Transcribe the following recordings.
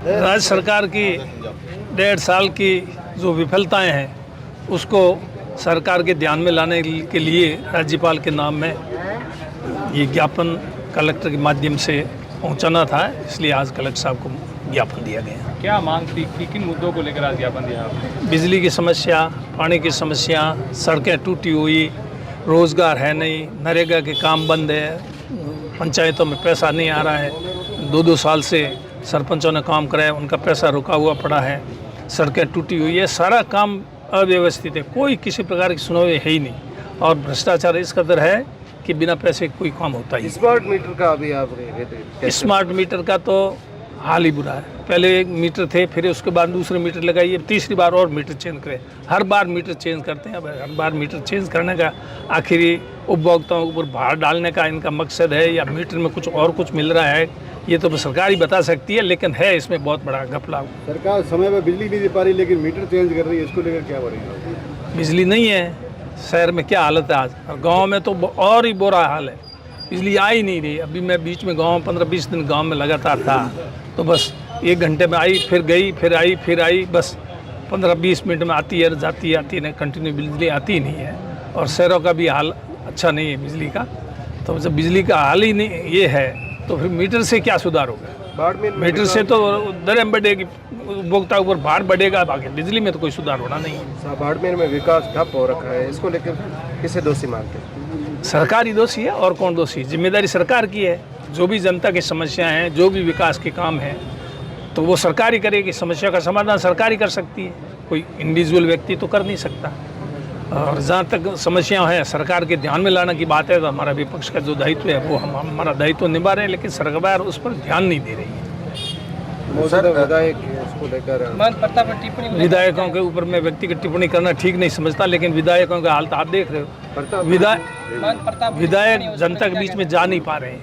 राज्य सरकार की 1.5 साल की जो विफलताएं हैं उसको सरकार के ध्यान में लाने के लिए राज्यपाल के नाम में ये ज्ञापन कलेक्टर के माध्यम से पहुंचाना था, इसलिए आज कलेक्टर साहब को ज्ञापन दिया गया। क्या मांग थी, किन मुद्दों को लेकर आज ज्ञापन दिया आपने? बिजली की समस्या, पानी की समस्या, सड़कें टूटी हुई, रोज़गार है नहीं, नरेगा के काम बंद है, पंचायतों में पैसा नहीं आ रहा है, 2-2 साल से सरपंचों ने काम कराया, उनका पैसा रुका हुआ पड़ा है, सड़कें टूटी हुई है, सारा काम अव्यवस्थित है, कोई किसी प्रकार की सुनवाई है ही नहीं और भ्रष्टाचार इस कदर है कि बिना पैसे कोई काम होता ही। स्मार्ट मीटर का अभी आप स्मार्ट मीटर का तो हाल ही बुरा है। पहले एक मीटर थे, फिर उसके बाद दूसरे मीटर लगाइए, तीसरी बार और मीटर चेंज करें। हर बार मीटर चेंज करते हैं। अब हर बार मीटर चेंज करने का आखिरी उपभोक्ताओं के ऊपर भार डालने का इनका मकसद है या मीटर में कुछ और कुछ मिल रहा है, ये तो सरकार ही बता सकती है, लेकिन है इसमें बहुत बड़ा घपला। सरकार समय पर बिजली नहीं दे पा रही लेकिन मीटर चेंज कर रही है, इसको लेकर क्या बोलेंगे? बिजली नहीं है, शहर में क्या हालत है आज, और गाँव में तो और ही बुरा हाल है, बिजली आ ही नहीं रही। अभी मैं बीच में गाँव 15-20 दिन गाँव में लगातार था, तो बस 1 घंटे में आई, फिर गई, फिर आई, बस 15-20 मिनट में आती है, जाती है, आती है, कंटिन्यू बिजली आती ही नहीं है। और शहरों का भी हाल अच्छा नहीं है बिजली का, तो जब बिजली का हाल ही नहीं ये है तो फिर मीटर से क्या सुधार होगा? मीटर से तो दरें बढ़ेगी, उपभोक्ता ऊपर भार बढ़ेगा, बाकी बिजली में तो कोई सुधार होना नहीं है। बाड़मेर में विकास ठप हो रखा है, इसको लेकर किसे दोषी मानते हैं? सरकार ही दोषी है और कौन दोषी? जिम्मेदारी सरकार की है। जो भी जनता की समस्याएं हैं, जो भी विकास के काम हैं, तो वो सरकार ही करेगी। समस्या का समाधान सरकार ही कर सकती है, कोई इंडिविजुअल व्यक्ति तो कर नहीं सकता। और जहाँ तक समस्याएं हैं सरकार के ध्यान में लाने की बात है, तो हमारा विपक्ष का जो दायित्व है वो हम हमारा दायित्व निभा रहे हैं, लेकिन सरकार उस पर ध्यान नहीं दे रही है। विधायकों के ऊपर मैं व्यक्तिगत टिप्पणी करना ठीक नहीं समझता, लेकिन विधायकों का हाल तो आप देख रहे हो। विधायक जनता के बीच में जा नहीं पा रहे हैं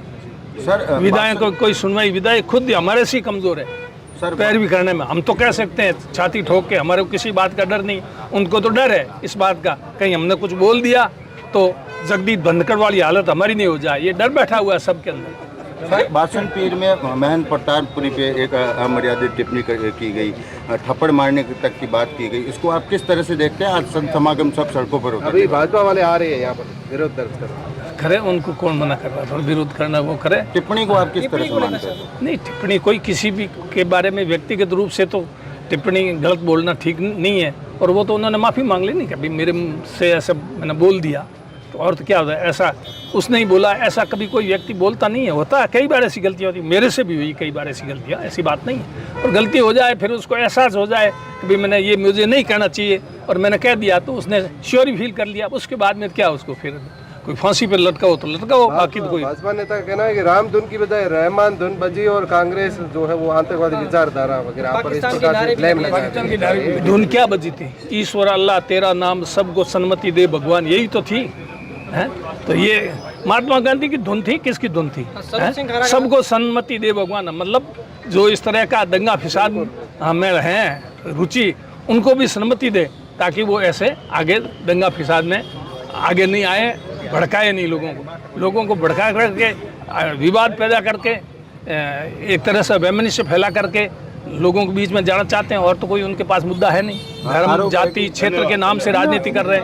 सर। विधायकों को कोई सुनवाई, विधायक खुद हमारे से ही कमजोर है सर पैरवी करने में। हम तो कह सकते हैं छाती ठोक के, हमारे को किसी बात का डर नहीं, उनको तो डर है इस बात का कहीं हमने कुछ बोल दिया तो जगदीश धनखड़ वाली हालत हमारी नहीं हो जाए, ये डर बैठा हुआ है सबके अंदर। भाषण पीर में महन प्रतापपुरी पे एक अमर्यादित टिप्पणी की गई, थप्पड़ मारने तक की बात की गई, इसको आप किस तरह से देखते हैं? आज संत समागम सब सड़कों पर होता है, अभी भाजपा वाले आ रहे हैं यहाँ पर विरोध दर्ज करे, उनको कौन मना कर रहा है विरोध करना? वो करे। टिप्पणी को आप किस तरह से मानते हैं? नहीं, टिप्पणी कोई किसी भी के बारे में व्यक्तिगत रूप से तो टिप्पणी गलत बोलना ठीक नहीं है, और वो तो उन्होंने माफ़ी मांग ली नहीं कभी मेरे से ऐसा मैंने बोल दिया, तो और तो क्या होता है? ऐसा उसने ही बोला, ऐसा कभी कोई व्यक्ति बोलता नहीं है। होता है, कई बार ऐसी गलतियाँ होती, मेरे से भी हुई कई बार ऐसी गलतियाँ, ऐसी बात नहीं है। और गलती हो जाए फिर उसको एहसास हो जाए कि भाई मैंने ये मुझे नहीं कहना चाहिए और मैंने कह दिया, तो उसने श्योरी फील कर लिया, उसके बाद में क्या उसको फिर कोई फांसी पर लटकाओ तो लटकाओ, बाकी तो कोई। भाजपा नेता का कहना है कि राम धुन की बजाय रहमान धुन बजी और कांग्रेस जो है वो आतंकवादी विचारधारा वगैरह पर इस प्रकार से ब्लेम लगा रही है। धुन क्या बजी थी? ईश्वर अल्लाह तेरा नाम सबको सन्मति दे भगवान, यही तो थी है। तो ये महात्मा गांधी की धुन थी, किसकी धुन थी? सबको सन्मति दे भगवान, मतलब जो इस तरह का दंगा फिसाद में हैं रुचि, उनको भी सन्मति दे ताकि वो ऐसे आगे दंगा फिसाद में आगे नहीं आए, भड़काए नहीं लोगों को भड़का करके विवाद पैदा करके एक तरह से वैमनस्य फैला करके लोगों के बीच में जाना चाहते हैं, और तो कोई उनके पास मुद्दा है नहीं। धर्म, जाति, क्षेत्र के नाम से राजनीति कर रहे हैं।